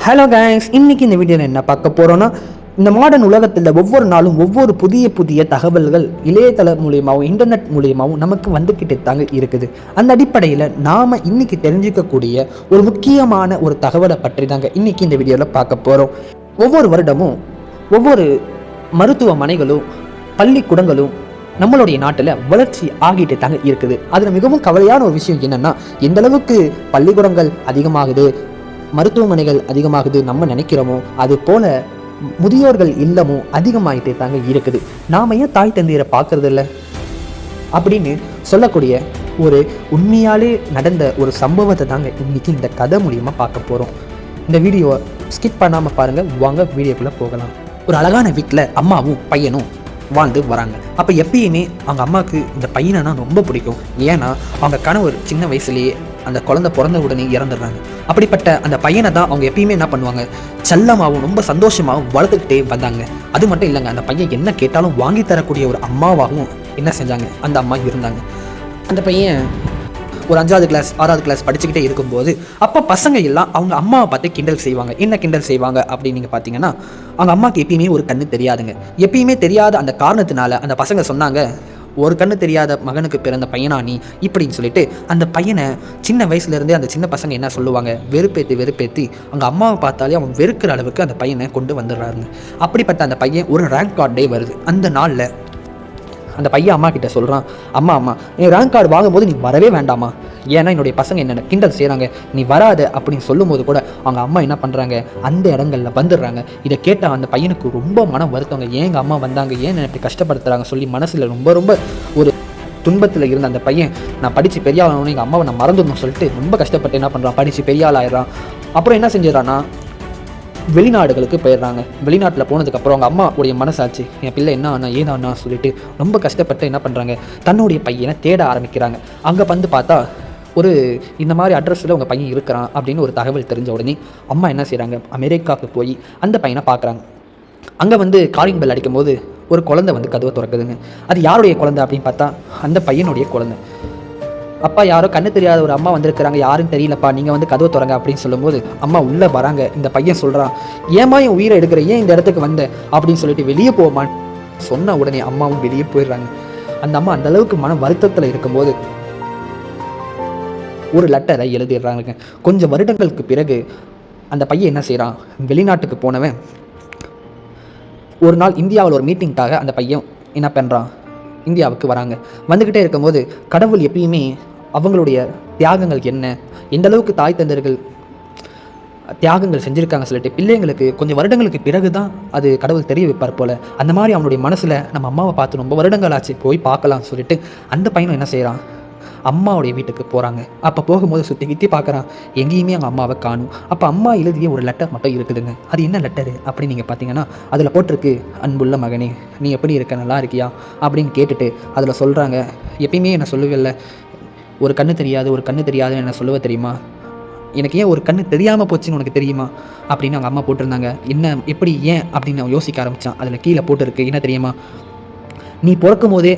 Hello guys, இன்னைக்கு இந்த வீடியோவில் என்ன பார்க்க போகிறோன்னா, இந்த மாடர்ன் உலகத்தில் ஒவ்வொரு நாளும் ஒவ்வொரு புதிய புதிய தகவல்கள் இளையதள மூலியமாகவும் இன்டர்நெட் மூலியமாகவும் நமக்கு வந்துக்கிட்டு தாங்க இருக்குது. அந்த அடிப்படையில் நாம் இன்னைக்கு தெரிஞ்சிக்கக்கூடிய ஒரு முக்கியமான ஒரு தகவலை பற்றி தாங்க இன்னைக்கு இந்த வீடியோவில் பார்க்க போகிறோம். ஒவ்வொரு வருடமும் ஒவ்வொரு மருத்துவமனைகளும் பள்ளிக்கூடங்களும் நம்மளுடைய நாட்டில் வளர்ச்சி ஆகிட்டு தாங்க இருக்குது. அதில் மிகவும் கவலையான ஒரு விஷயம் என்னென்னா, எந்த அளவுக்கு பள்ளிக்கூடங்கள் அதிகமாகுது, மருத்துவமனைகள் அதிகமாகுது நம்ம நினைக்கிறோமோ அது போல முதியோர்கள் இல்லமும் அதிகமாகிட்டே தாங்க இருக்குது. நாம ஏன் தாய் தந்தையரை பார்க்கறது இல்லை அப்படின்னு சொல்லக்கூடிய ஒரு உண்மையாலே நடந்த ஒரு சம்பவத்தை தாங்க இன்னைக்கு இந்த கதை மூலியமா பார்க்க போறோம். இந்த வீடியோவை ஸ்கிப் பண்ணாம பாருங்க. வாங்க வீடியோக்குள்ள போகலாம். ஒரு அழகான வீட்டில் அம்மாவும் பையனும் வாழ்ந்து வராங்க. அப்போ எப்பயுமே அவங்க அம்மாவுக்கு இந்த பையனை ரொம்ப பிடிக்கும். ஏன்னா அவங்க கணவர் சின்ன வயசுலேயே அந்த குழந்தை பிறந்த உடனே இறந்துடுறாங்க. அப்படிப்பட்ட அந்த பையனை தான் அவங்க எப்பயுமே என்ன பண்ணுவாங்க, செல்லமாகவும் ரொம்ப சந்தோஷமாகவும் வளர்த்துக்கிட்டே வந்தாங்க. அது மட்டும் இல்லைங்க, அந்த பையன் என்ன கேட்டாலும் வாங்கி தரக்கூடிய ஒரு அம்மாவாகவும் என்ன செஞ்சாங்க, அந்த அம்மா இருந்தாங்க. அந்த பையன் ஒரு 5வது கிளாஸ் 6வது கிளாஸ் படிச்சுக்கிட்டே இருக்கும்போது அப்போ பசங்க எல்லாம் அவங்க அம்மாவை பார்த்து கிண்டல் செய்வாங்க. என்ன கிண்டல் செய்வாங்க அப்படின்னு நீங்கள் பார்த்தீங்கன்னா, அவங்க அம்மாவுக்கு எப்பயுமே ஒரு கண்ணு தெரியாதுங்க. எப்பயுமே தெரியாத அந்த காரணத்தினால அந்த பசங்க சொன்னாங்க, ஒரு கண்ணு தெரியாத மகனுக்கு பிறந்த பையனா நீ இப்படின்னு சொல்லிட்டு அந்த பையனை சின்ன வயசுலேருந்தே அந்த சின்ன பசங்க என்ன சொல்லுவாங்க, வெறுப்பேற்றி அவங்க அம்மாவை பார்த்தாலே அவன் வெறுக்கிற அளவுக்கு அந்த பையனை கொண்டு வந்துடுறாருங்க. அப்படிப்பட்ட அந்த பையன் ஒரு ரேங்க் கார்டு டே வருது. அந்த நாளில் அந்த பையன் அம்மா கிட்ட சொல்கிறான், அம்மா என் ரேங்க் கார்டு வாங்கும்போது நீ வரவே வேண்டாமா, ஏன்னா என்னுடைய பசங்க என்னென்ன கிண்டல் செய்கிறாங்க, நீ வராத அப்படின்னு சொல்லும்போது கூட அவங்க அம்மா என்ன பண்ணுறாங்க, அந்த இடங்களில் வந்துடுறாங்க. இதை கேட்டால் அந்த பையனுக்கு ரொம்ப மனம் வருத்தவங்க, ஏன் எங்கள் அம்மா வந்தாங்க, ஏன் என்னை இப்படி கஷ்டப்படுத்துகிறாங்க சொல்லி மனசில் ரொம்ப ஒரு துன்பத்தில் இருந்த அந்த பையன், நான் படித்து பெரிய ஆளானு எங்கள் அம்மாவை நான் மறந்துடணும்னு சொல்லிட்டு ரொம்ப கஷ்டப்பட்டு என்ன பண்ணுறான், படித்து பெரிய ஆள் ஆயிடுறான். அப்புறம் என்ன செஞ்சிடறான்னா, வெளிநாடுகளுக்கு போயிடுறாங்க. வெளிநாட்டில் போனதுக்கப்புறம் அவங்க அம்மாவுடைய மனசாச்சு, என் பிள்ளை என்ன ஆனா ஏதானா சொல்லிட்டு ரொம்ப கஷ்டப்பட்டு என்ன பண்ணுறாங்க, தன்னுடைய பையனை தேட ஆரம்பிக்கிறாங்க. அங்கே வந்து பார்த்தா ஒரு இந்த மாதிரி அட்ரஸில் உங்கள் பையன் இருக்கிறான் அப்படின்னு ஒரு தகவல் தெரிஞ்ச உடனே அம்மா என்ன செய்கிறாங்க, அமெரிக்காவுக்கு போய் அந்த பையனை பார்க்குறாங்க. அங்கே வந்து காலிங் பெல் அடிக்கும் போது ஒரு குழந்தை வந்து கதவை திறக்குதுங்க. அது யாருடைய குழந்தை அப்படின்னு பார்த்தா அந்த பையனுடைய குழந்தை. அப்பா யாரோ கண்ணு தெரியாத ஒரு அம்மா வந்திருக்கிறாங்க, யாரும் தெரியலப்பா, நீங்கள் வந்து கதவை திறங்க அப்படின்னு சொல்லும்போது அம்மா உள்ளே வராங்க. இந்த பையன் சொல்கிறான், ஏமா என் உயிரை எடுக்கிற, ஏன் இந்த இடத்துக்கு வந்த அப்படின்னு சொல்லிட்டு வெளியே போமான்னு சொன்ன உடனே அம்மாவும் வெளியே போயிடுறாங்க. அந்த அம்மா அந்த அளவுக்கு மன வருத்தத்தில் இருக்கும்போது ஒரு லெட்டரை எழுதிடுறாங்க. கொஞ்சம் வருடங்களுக்கு பிறகு அந்த பையன் என்ன செய்கிறான், வெளிநாட்டுக்கு போனவன் ஒரு நாள் இந்தியாவில் ஒரு மீட்டிங்காக அந்த பையன் என்ன பண்ணுறான், இந்தியாவுக்கு வராங்க. வந்துக்கிட்டே இருக்கும்போது கடவுள் எப்பயுமே அவங்களுடைய தியாகங்கள் என்ன, எந்த அளவுக்கு தாய் தந்தர்கள் தியாகங்கள் செஞ்சுருக்காங்க சொல்லிட்டு பிள்ளைங்களுக்கு கொஞ்சம் வருடங்களுக்கு பிறகு தான் அது கடவுள் தெரிய வைப்பார் போல். அந்த மாதிரி அவனுடைய மனசில் நம்ம அம்மாவை பார்த்து ரொம்ப வருடங்கள் ஆச்சு, போய் பார்க்கலாம் சொல்லிட்டு அந்த பையனும் என்ன செய்கிறான், அம்மாவுடைய வீட்டுக்கு போகிறாங்க. அப்போ போகும்போது சுற்றி கித்தி பார்க்குறான், எங்கேயுமே அவங்க அம்மாவை காணும். அப்போ அம்மா எழுதிய ஒரு லெட்டர் மட்டும் இருக்குதுங்க. அது என்ன லெட்டரு அப்படின்னு நீங்கள் பார்த்தீங்கன்னா, அதில் போட்டிருக்கு, அன்புள்ள மகனே நீ எப்படி இருக்க, நல்லா இருக்கியா அப்படின்னு கேட்டுட்டு அதில் சொல்கிறாங்க, எப்பயுமே என்ன சொல்லுவில்ல, ஒரு கண்ணு தெரியாதுன்னு என்ன சொல்லுவ தெரியுமா, எனக்கு ஏன் ஒரு கண்ணு தெரியாமல் போச்சுன்னு உனக்கு தெரியுமா அப்படின்னு அவங்க அம்மா போட்டிருந்தாங்க. என்ன எப்படி ஏன் அப்படின்னு அவன் யோசிக்க ஆரம்பித்தான். அதில் கீழே போட்டிருக்கு, என்ன தெரியுமா, நீ பிறக்கும் போதே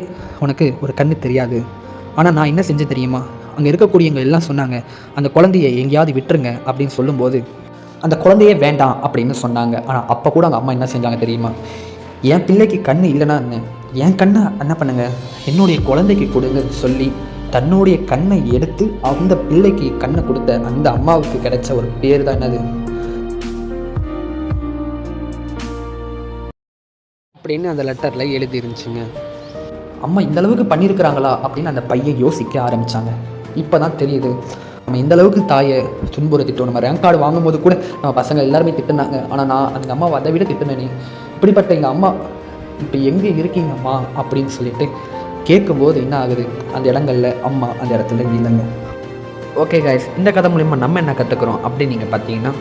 உனக்கு ஒரு கண்ணு தெரியாது, ஆனால் நான் என்ன செஞ்சேன் தெரியுமா, அங்கே இருக்கக்கூடியவங்க எல்லாம் சொன்னாங்க, அந்த குழந்தைய எங்கேயாவது விட்டுருங்க அப்படின்னு சொல்லும்போது அந்த குழந்தையே வேண்டாம் அப்படின்னு சொன்னாங்க. ஆனால் அப்போ கூட அவங்க அம்மா என்ன செஞ்சாங்க தெரியுமா, என் பிள்ளைக்கு கண் இல்லைன்னா என் கண்ணை என்ன பண்ணுங்க, என்னுடைய குழந்தைக்கு கொடுங்க சொல்லி தன்னுடைய கண்ணை எடுத்து அந்த பிள்ளைக்கு கண்ணை கொடுத்த அந்த அம்மாவுக்கு கிடைச்ச ஒரு பேர் தான் என்னது அப்படின்னு அந்த லெட்டரில் எழுதி இருந்துச்சுங்க. அம்மா இந்த அளவுக்கு பண்ணியிருக்கிறாங்களா அப்படின்னு அந்த பையன் யோசிக்க ஆரம்பித்தாங்க. இப்போ தான் தெரியுது, நம்ம இந்த அளவுக்கு தாயை துன்புறுத்திட்டோம். நம்ம ரேங்க் கார்டு வாங்கும்போது கூட நம்ம பசங்க எல்லாருமே திட்டுனாங்க, ஆனால் நான் அந்த அம்மாவை அதை விட திட்டுனேனே, இப்படிப்பட்ட எங்கள் அம்மா இப்போ எங்கே இருக்கீங்கம்மா அப்படின்னு சொல்லிட்டு கேட்கும்போது என்ன ஆகுது, அந்த இடங்களில் அம்மா அந்த இடத்துல இல்லைங்க. ஓகே கைஸ், இந்த கதை மூலிமா நம்ம என்ன கற்றுக்குறோம் அப்படின்னு நீங்கள் பார்த்தீங்கன்னா,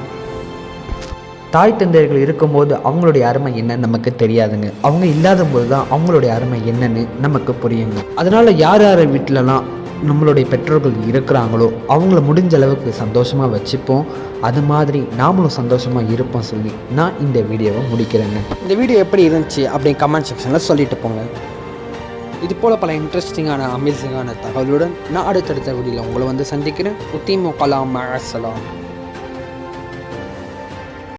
தாய் தந்தையர்கள் இருக்கும்போது அவங்களுடைய அருமை என்னன்னு நமக்கு தெரியாதுங்க. அவங்க இல்லாத போது தான் அவங்களுடைய அருமை என்னன்னு நமக்கு புரியுங்க. அதனால் யார் வீட்டிலலாம் நம்மளுடைய பெற்றோர்கள் இருக்கிறாங்களோ அவங்கள முடிஞ்ச அளவுக்கு சந்தோஷமாக வச்சுப்போம். அது மாதிரி நாமளும் சந்தோஷமாக இருப்போம் சொல்லி நான் இந்த வீடியோவை முடிக்கிறேங்க. இந்த வீடியோ எப்படி இருந்துச்சு அப்படின்னு கமெண்ட் செக்ஷனில் சொல்லிட்டு போங்க. இது போல் பல இன்ட்ரெஸ்டிங்கான அமேசிங்கான தகவலுடன் நான் அடுத்தடுத்த வீடியோவில் உங்களை வந்து சந்திக்கிறேன். உத்திமோ கலாம் அஸ்ஸலாம்.